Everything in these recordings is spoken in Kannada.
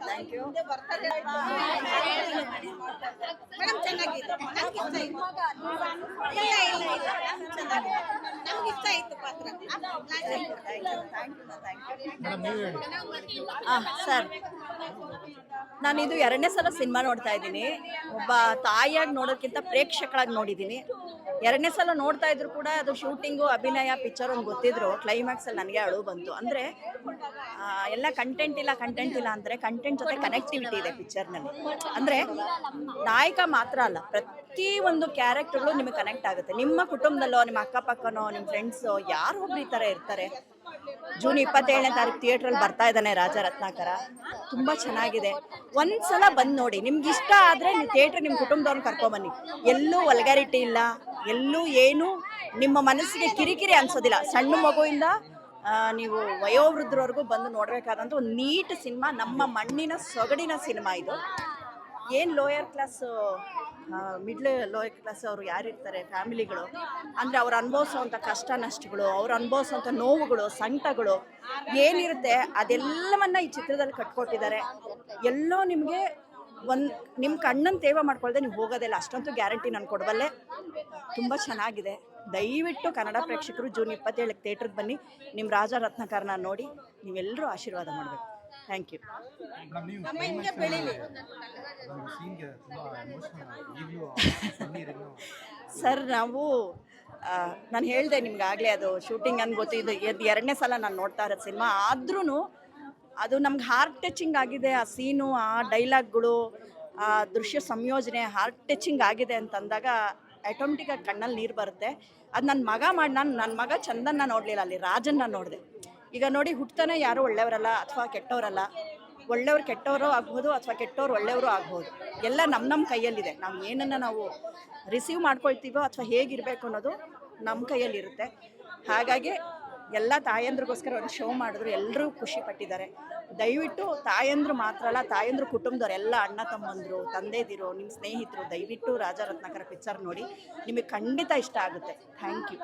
Thank you. ಮೇಡಮ್ ಚೆನ್ನಾಗಿದೆ, ನಮ್ಗೆ ಇಷ್ಟ ಆಯ್ತು. ನಮ್ಗೆ ಇಷ್ಟ ಆಯ್ತು ಪಾತ್ರ. ಸರ್, ನಾನಿದು ಎರಡನೇ ಸಲ ಸಿನಿಮಾ ನೋಡ್ತಾ ಇದ್ದೀನಿ. ಒಬ್ಬ ತಾಯಿಯಾಗಿ ನೋಡೋಕ್ಕಿಂತ ಪ್ರೇಕ್ಷಕಳಾಗಿ ನೋಡಿದ್ದೀನಿ. ಎರಡನೇ ಸಲ ನೋಡ್ತಾ ಇದ್ರು ಕೂಡ ಅದು ಶೂಟಿಂಗು, ಅಭಿನಯ, ಪಿಕ್ಚರ್ ಒಂದು ಗೊತ್ತಿದ್ರು ಕ್ಲೈಮ್ಯಾಕ್ಸಲ್ಲಿ ನನಗೆ ಅಳು ಬಂತು. ಅಂದರೆ ಎಲ್ಲ ಕಂಟೆಂಟ್ ಇಲ್ಲ ಅಂದರೆ ಕಂಟೆಂಟ್ ಜೊತೆ ಕನೆಕ್ಟಿವಿಟಿ ಇದೆ ಪಿಕ್ಚರ್ನಲ್ಲಿ. ಅಂದರೆ ನಾಯಕ ಮಾತ್ರ ಅಲ್ಲ, ಪ್ರತಿ ಒಂದು ಕ್ಯಾರೆಕ್ಟರ್ಗಳು ನಿಮಗೆ ಕನೆಕ್ಟ್ ಆಗುತ್ತೆ. ನಿಮ್ಮ ಕುಟುಂಬದಲ್ಲೋ, ನಿಮ್ಮ ಅಕ್ಕಪಕ್ಕನೋ, ನಿಮ್ಮ ಫ್ರೆಂಡ್ಸೋ ಯಾರೋ ಒಬ್ರು ಈ ಥರ ಇರ್ತಾರೆ. ಜೂನ್ 27ನೇ ತಾರೀಕು ಥಿಯೇಟ್ರಲ್ಲಿ ಬರ್ತಾ ಇದ್ದಾನೆ ರಾಜ ರತ್ನಾಕರ. ತುಂಬ ಚೆನ್ನಾಗಿದೆ. ಒಂದ್ಸಲ ಬಂದು ನೋಡಿ, ನಿಮ್ಗೆ ಇಷ್ಟ ಆದರೆ ನೀವು ಥಿಯೇಟ್ರ್ ನಿಮ್ಮ ಕುಟುಂಬದವ್ರನ್ನ ಕರ್ಕೊಂಬನ್ನಿ. ಎಲ್ಲೂ ವಲ್ಗ್ಯಾರಿಟಿ ಇಲ್ಲ, ಎಲ್ಲೂ ಏನು ನಿಮ್ಮ ಮನಸ್ಸಿಗೆ ಕಿರಿಕಿರಿ ಅನ್ಸೋದಿಲ್ಲ. ಸಣ್ಣ ಮಗುವಿಂದ ನೀವು ವಯೋವೃದ್ಧರವರೆಗೂ ಬಂದು ನೋಡಬೇಕಾದಂಥ ಒಂದು ನೀಟ್ ಸಿನಿಮಾ. ನಮ್ಮ ಮಣ್ಣಿನ ಸೊಗಡಿನ ಸಿನಿಮಾ ಇದು. ಏನು lower class, middle lower class ಅವರು ಯಾರಿರ್ತಾರೆ ಫ್ಯಾಮಿಲಿಗಳು, ಅಂದರೆ ಅವ್ರು ಅನುಭವಿಸೋವಂಥ ಕಷ್ಟ ನಷ್ಟಗಳು, ಅವ್ರು ಅನುಭವಿಸೋವಂಥ ನೋವುಗಳು, ಸಂಕಟಗಳು ಏನಿರುತ್ತೆ ಅದೆಲ್ಲವನ್ನ ಈ ಚಿತ್ರದಲ್ಲಿ ಕಟ್ಕೊಟ್ಟಿದ್ದಾರೆ. ಎಲ್ಲೋ ನಿಮಗೆ ನಿಮ್ಮ ಕಣ್ಣನ್ನು ತೇವ ಮಾಡ್ಕೊಳ್ದೆ ನೀವು ಹೋಗೋದಿಲ್ಲ, ಅಷ್ಟಂತೂ ಗ್ಯಾರಂಟಿ ನಾನು ಕೊಡಬಲ್ಲೆ. ತುಂಬ ಚೆನ್ನಾಗಿದೆ. ದಯವಿಟ್ಟು ಕನ್ನಡ ಪ್ರೇಕ್ಷಕರು ಜೂನ್ 27ಕ್ಕೆ ಥಿಯೇಟ್ರಿಗೆ ಬನ್ನಿ. ನಿಮ್ಮ ರಾಜ ರತ್ನಾಕರನ ನೋಡಿ ನೀವೆಲ್ಲರೂ ಆಶೀರ್ವಾದ ಮಾಡಬೇಕು. Thank you. ಸರ್, ನಾನು ಹೇಳಿದೆ ನಿಮ್ಗಾಗಲೇ, ಅದು ಶೂಟಿಂಗ್ ಅನ್ನು ಗೊತ್ತಿದ್ದು ಎರಡನೇ ಸಲ ನಾನು ನೋಡ್ತಾ ಇರೋದು ಸಿನಿಮಾ. ಆದ್ರೂ ಅದು ನಮ್ಗೆ ಹಾರ್ಟ್ ಟಚಿಂಗ್ ಆಗಿದೆ. ಆ ಸೀನು, ಆ ಡೈಲಾಗ್ಗಳು, ಆ ದೃಶ್ಯ ಸಂಯೋಜನೆ ಹಾರ್ಟ್ ಟಚಿಂಗ್ ಆಗಿದೆ ಅಂತಂದಾಗ ಆಟೋಮೆಟಿಕ್ಕಾಗಿ ಕಣ್ಣಲ್ಲಿ ನೀರು ಬರುತ್ತೆ. ಅದು ನನ್ನ ಮಗ ಚಂದನ್ನ ನೋಡಲಿಲ್ಲ, ಅಲ್ಲಿ ರಾಜನ್ನ ನೋಡಿದೆ. ಈಗ ನೋಡಿ, ಹುಟ್ಟತಾನೆ ಯಾರು ಒಳ್ಳೆಯವರಲ್ಲ ಅಥವಾ ಕೆಟ್ಟವರಲ್ಲ. ಒಳ್ಳೆಯವ್ರು ಕೆಟ್ಟವರು ಆಗ್ಬೋದು ಅಥವಾ ಕೆಟ್ಟವ್ರು ಒಳ್ಳೆಯವರು ಆಗ್ಬೋದು. ಎಲ್ಲ ನಮ್ಮ ಕೈಯಲ್ಲಿದೆ. ನಾವು ಏನನ್ನು ನಾವು ರಿಸೀವ್ ಮಾಡ್ಕೊಳ್ತೀವೋ ಅಥವಾ ಹೇಗಿರಬೇಕು ಅನ್ನೋದು ನಮ್ಮ ಕೈಯಲ್ಲಿರುತ್ತೆ. ಹಾಗಾಗಿ ಎಲ್ಲ ತಾಯಂದ್ರಿಗೋಸ್ಕರ ಒಂದು ಶೋ ಮಾಡಿದ್ರು, ಎಲ್ಲರೂ ಖುಷಿ ಪಟ್ಟಿದ್ದಾರೆ. ದಯವಿಟ್ಟು ತಾಯಂದ್ರು ಮಾತ್ರ ಅಲ್ಲ, ತಾಯಂದ್ರು ಕುಟುಂಬದವ್ರು, ಎಲ್ಲ ಅಣ್ಣ ತಮ್ಮಂದರು, ತಂದೆದಿರು, ನಿಮ್ಮ ಸ್ನೇಹಿತರು ದಯವಿಟ್ಟು ರಾಜ ರತ್ನಾಕರ ಪಿಕ್ಚರ್ ನೋಡಿ, ನಿಮಗೆ ಖಂಡಿತ ಇಷ್ಟ ಆಗುತ್ತೆ. Thank you.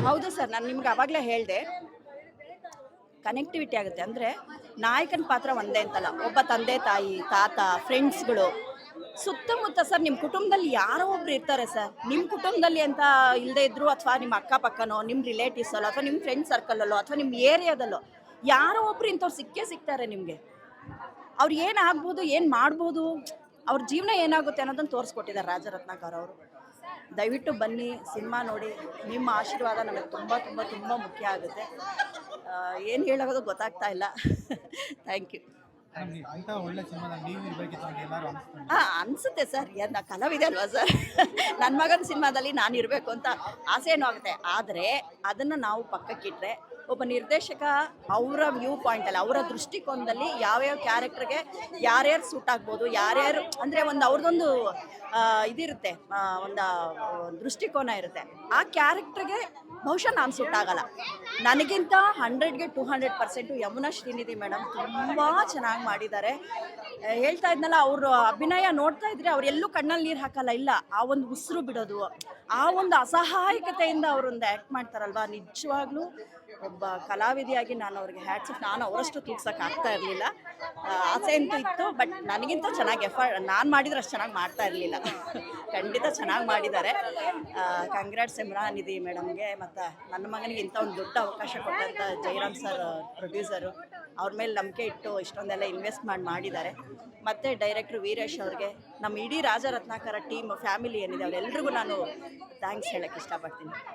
ಹೌದು ಸರ್, ನಾನು ನಿಮ್ಗೆ ಆವಾಗಲೇ ಹೇಳಿದೆ, ಕನೆಕ್ಟಿವಿಟಿ ಆಗುತ್ತೆ. ಅಂದರೆ ನಾಯಕನ ಪಾತ್ರ ಒಂದೇ ಅಂತಲ್ಲ, ಒಬ್ಬ ತಂದೆ ತಾಯಿ, ತಾತ, ಫ್ರೆಂಡ್ಸ್ಗಳು, ಸುತ್ತಮುತ್ತ. ಸರ್, ನಿಮ್ಮ ಕುಟುಂಬದಲ್ಲಿ ಯಾರೋ ಒಬ್ರು ಇರ್ತಾರೆ ಸರ್. ನಿಮ್ಮ ಕುಟುಂಬದಲ್ಲಿ ಅಂತ ಇಲ್ಲದೆ ಇದ್ರು, ಅಥವಾ ನಿಮ್ಮ ಅಕ್ಕಪಕ್ಕನೋ, ನಿಮ್ಮ ರಿಲೇಟಿವ್ಸಲ್ಲೋ, ಅಥವಾ ನಿಮ್ಮ ಫ್ರೆಂಡ್ ಸರ್ಕಲಲ್ಲೋ, ಅಥವಾ ನಿಮ್ಮ ಏರಿಯಾದಲ್ಲೋ ಯಾರೋ ಒಬ್ರು ಇಂಥವ್ರು ಸಿಗ್ತಾರೆ ನಿಮಗೆ. ಅವ್ರು ಏನಾಗ್ಬೋದು, ಏನು ಮಾಡ್ಬೋದು, ಅವ್ರ ಜೀವನ ಏನಾಗುತ್ತೆ ಅನ್ನೋದನ್ನು ತೋರಿಸ್ಕೊಟ್ಟಿದ್ದಾರೆ ರಾಜ ರತ್ನಾಕರ್ ಅವರು. ದಯವಿಟ್ಟು ಬನ್ನಿ, ಸಿನಿಮಾ ನೋಡಿ. ನಿಮ್ಮ ಆಶೀರ್ವಾದ ನಮಗೆ ತುಂಬ ತುಂಬ ತುಂಬ ಮುಖ್ಯ ಆಗುತ್ತೆ. ಏನು ಹೇಳೋದು ಗೊತ್ತಾಗ್ತಾ ಇಲ್ಲ. Thank you. ಅನಿಸುತ್ತೆ ಸರ್, ಕಲಾವಿದೆ ಅಲ್ವಾ ಸರ್. ನನ್ನ ಮಗನ ಸಿನಿಮಾದಲ್ಲಿ ನಾನು ಇರಬೇಕು ಅಂತ ಆಸೆನೂ ಆಗುತ್ತೆ. ಆದರೆ ಅದನ್ನು ನಾವು ಪಕ್ಕಕ್ಕಿಟ್ರೆ ಒಬ್ಬ ನಿರ್ದೇಶಕ ಅವರ ವ್ಯೂ ಪಾಯಿಂಟಲ್ಲಿ, ಅವರ ದೃಷ್ಟಿಕೋನದಲ್ಲಿ ಯಾವ್ಯಾವ ಕ್ಯಾರೆಕ್ಟರ್ಗೆ ಯಾರ್ಯಾರು ಸೂಟ್ ಆಗ್ಬೋದು, ಯಾರ್ಯಾರು ಅಂದರೆ ಒಂದು ಅವ್ರದ್ದೊಂದು ಇದಿರುತ್ತೆ, ಒಂದು ದೃಷ್ಟಿಕೋನ ಇರುತ್ತೆ. ಆ ಕ್ಯಾರೆಕ್ಟರ್ಗೆ ಬಹುಶಃ ನಾನು ಸೂಟ್ ಆಗಲ್ಲ. ನನಗಿಂತ 100ಗೆ 200% ಯಮುನಾ ಶ್ರೀನಿಧಿ ಮೇಡಮ್ ತುಂಬ ಚೆನ್ನಾಗಿ ಮಾಡಿದ್ದಾರೆ. ಹೇಳ್ತಾ ಇದ್ನಲ್ಲ, ಅವರು ಅಭಿನಯ ನೋಡ್ತಾ ಇದ್ರೆ ಅವರೆಲ್ಲೂ ಕಣ್ಣಲ್ಲಿ ನೀರು ಹಾಕಲ್ಲ. ಇಲ್ಲ, ಆ ಒಂದು ಉಸಿರು ಬಿಡೋದು, ಆ ಒಂದು ಅಸಹಾಯಕತೆಯಿಂದ ಅವರೊಂದು ಆ್ಯಕ್ಟ್ ಮಾಡ್ತಾರಲ್ವ, ನಿಜವಾಗ್ಲೂ ಒಬ್ಬ ಕಲಾವಿದೆಯಾಗಿ ನಾನು ಅವ್ರಿಗೆ ಹ್ಯಾಟ್ಸ್ ಆಫ್. ನಾನು ಅವರಷ್ಟು ತೂಗ್ಸೋಕೆ ಆಗ್ತಾ ಇರಲಿಲ್ಲ. ಆಸೆ ಅಂತೂ ಇತ್ತು, ಬಟ್ ನನಗಿಂತ ಚೆನ್ನಾಗಿ ನಾನು ಮಾಡಿದ್ರೆ ಅಷ್ಟು ಚೆನ್ನಾಗಿ ಮಾಡ್ತಾ ಇರಲಿಲ್ಲ. ಖಂಡಿತ ಚೆನ್ನಾಗಿ ಮಾಡಿದ್ದಾರೆ. ಕಂಗ್ರಾಟ್ಸ್ ಯಮುನಾನಿಧಿ ಮೇಡಮ್ಗೆ. ಮತ್ತು ನನ್ನ ಮಗನಿಗೆ ಇಂಥ ಒಂದು ದೊಡ್ಡ ಅವಕಾಶ ಕೊಟ್ಟಂಥ ಜಯರಾಮ್ ಸರ್, ಪ್ರೊಡ್ಯೂಸರು, ಅವ್ರ ಮೇಲೆ ನಂಬಿಕೆ ಇಟ್ಟು ಇಷ್ಟೊಂದೆಲ್ಲ ಇನ್ವೆಸ್ಟ್ ಮಾಡಿದ್ದಾರೆ. ಮತ್ತು ಡೈರೆಕ್ಟ್ರು ವೀರೇಶ್ ಅವ್ರಿಗೆ, ನಮ್ಮ ಇಡೀ ರಾಜ ರತ್ನಾಕರ ಟೀಮ್, ಫ್ಯಾಮಿಲಿ ಏನಿದೆ ಅವರೆಲ್ಲರಿಗೂ ನಾನು ಥ್ಯಾಂಕ್ಸ್ ಹೇಳೋಕ್ಕೆ ಇಷ್ಟಪಡ್ತೀನಿ.